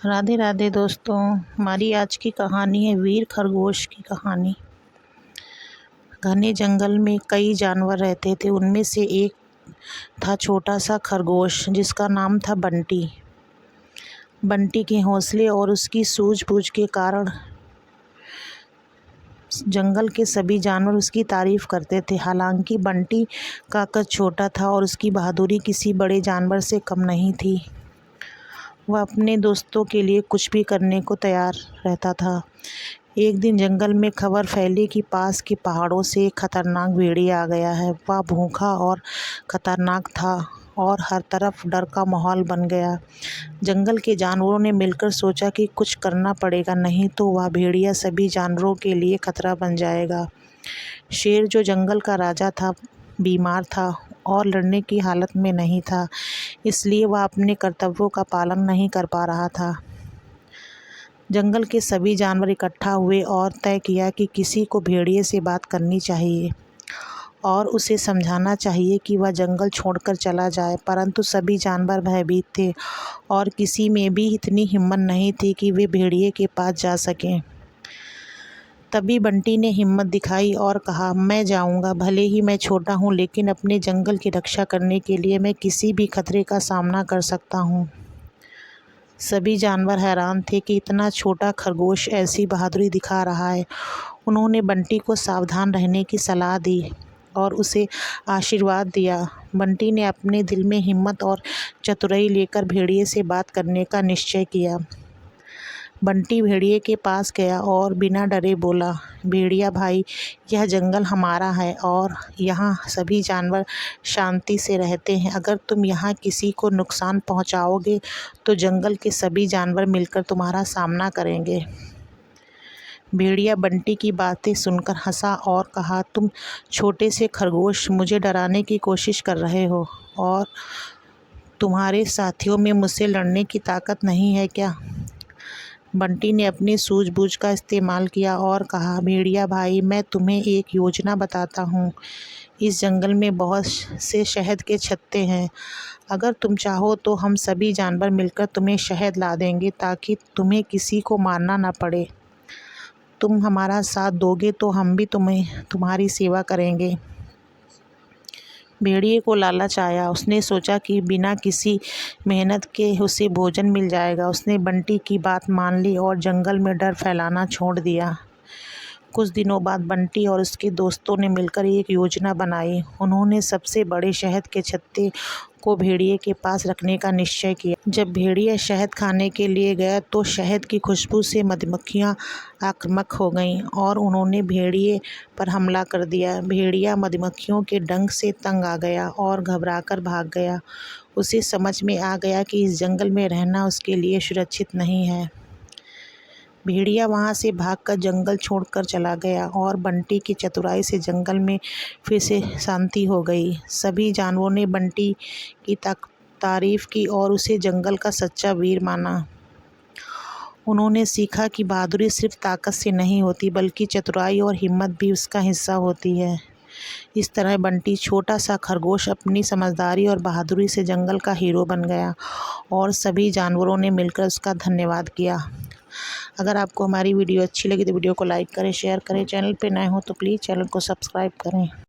राधे राधे दोस्तों। हमारी आज की कहानी है वीर खरगोश की कहानी। घने जंगल में कई जानवर रहते थे। उनमें से एक था छोटा सा खरगोश जिसका नाम था बंटी। बंटी के हौसले और उसकी सूझबूझ के कारण जंगल के सभी जानवर उसकी तारीफ करते थे। हालांकि बंटी का कद छोटा था और उसकी बहादुरी किसी बड़े जानवर से कम नहीं थी। वह अपने दोस्तों के लिए कुछ भी करने को तैयार रहता था। एक दिन जंगल में खबर फैली कि पास के पहाड़ों से एक खतरनाक भेड़िया आ गया है। वह भूखा और खतरनाक था और हर तरफ डर का माहौल बन गया। जंगल के जानवरों ने मिलकर सोचा कि कुछ करना पड़ेगा, नहीं तो वह भेड़िया सभी जानवरों के लिए खतरा बन जाएगा। शेर, जो जंगल का राजा था, बीमार था और लड़ने की हालत में नहीं था, इसलिए वह अपने कर्तव्यों का पालन नहीं कर पा रहा था। जंगल के सभी जानवर इकट्ठा हुए और तय किया कि किसी को भेड़िए से बात करनी चाहिए और उसे समझाना चाहिए कि वह जंगल छोड़कर चला जाए। परंतु सभी जानवर भयभीत थे और किसी में भी इतनी हिम्मत नहीं थी कि वे भेड़िए के पास जा सकें। तभी बंटी ने हिम्मत दिखाई और कहा, मैं जाऊंगा। भले ही मैं छोटा हूं, लेकिन अपने जंगल की रक्षा करने के लिए मैं किसी भी खतरे का सामना कर सकता हूं। सभी जानवर हैरान थे कि इतना छोटा खरगोश ऐसी बहादुरी दिखा रहा है। उन्होंने बंटी को सावधान रहने की सलाह दी और उसे आशीर्वाद दिया। बंटी ने अपने दिल में हिम्मत और चतुराई लेकर भेड़िए से बात करने का निश्चय किया। बंटी भेड़िए के पास गया और बिना डरे बोला, भेड़िया भाई, यह जंगल हमारा है और यहाँ सभी जानवर शांति से रहते हैं। अगर तुम यहाँ किसी को नुकसान पहुँचाओगे तो जंगल के सभी जानवर मिलकर तुम्हारा सामना करेंगे। भेड़िया बंटी की बातें सुनकर हंसा और कहा, तुम छोटे से खरगोश मुझे डराने की कोशिश कर रहे हो और तुम्हारे साथियों में मुझसे लड़ने की ताकत नहीं है क्या? बंटी ने अपनी सूझबूझ का इस्तेमाल किया और कहा, भेड़िया भाई, मैं तुम्हें एक योजना बताता हूँ। इस जंगल में बहुत से शहद के छत्ते हैं। अगर तुम चाहो तो हम सभी जानवर मिलकर तुम्हें शहद ला देंगे ताकि तुम्हें किसी को मारना ना पड़े। तुम हमारा साथ दोगे तो हम भी तुम्हारी सेवा करेंगे। भेड़िए को लालच आया। उसने सोचा कि बिना किसी मेहनत के उसे भोजन मिल जाएगा। उसने बंटी की बात मान ली और जंगल में डर फैलाना छोड़ दिया। कुछ दिनों बाद बंटी और उसके दोस्तों ने मिलकर एक योजना बनाई। उन्होंने सबसे बड़े शहद के छत्ते को भेड़िए के पास रखने का निश्चय किया। जब भेड़िया शहद खाने के लिए गया तो शहद की खुशबू से मधुमक्खियाँ आक्रामक हो गईं और उन्होंने भेड़िए पर हमला कर दिया। भेड़िया मधुमक्खियों के डंक से तंग आ गया और घबराकर भाग गया। उसे समझ में आ गया कि इस जंगल में रहना उसके लिए सुरक्षित नहीं है। भेड़िया वहाँ से भागकर जंगल छोड़कर चला गया और बंटी की चतुराई से जंगल में फिर से शांति हो गई। सभी जानवरों ने बंटी की तारीफ की और उसे जंगल का सच्चा वीर माना। उन्होंने सीखा कि बहादुरी सिर्फ ताकत से नहीं होती, बल्कि चतुराई और हिम्मत भी उसका हिस्सा होती है। इस तरह बंटी, छोटा सा खरगोश, अपनी समझदारी और बहादुरी से जंगल का हीरो बन गया और सभी जानवरों ने मिलकर उसका धन्यवाद किया। अगर आपको हमारी वीडियो अच्छी लगी तो वीडियो को लाइक करें, शेयर करें। चैनल पे नए हो तो प्लीज़ चैनल को सब्सक्राइब करें।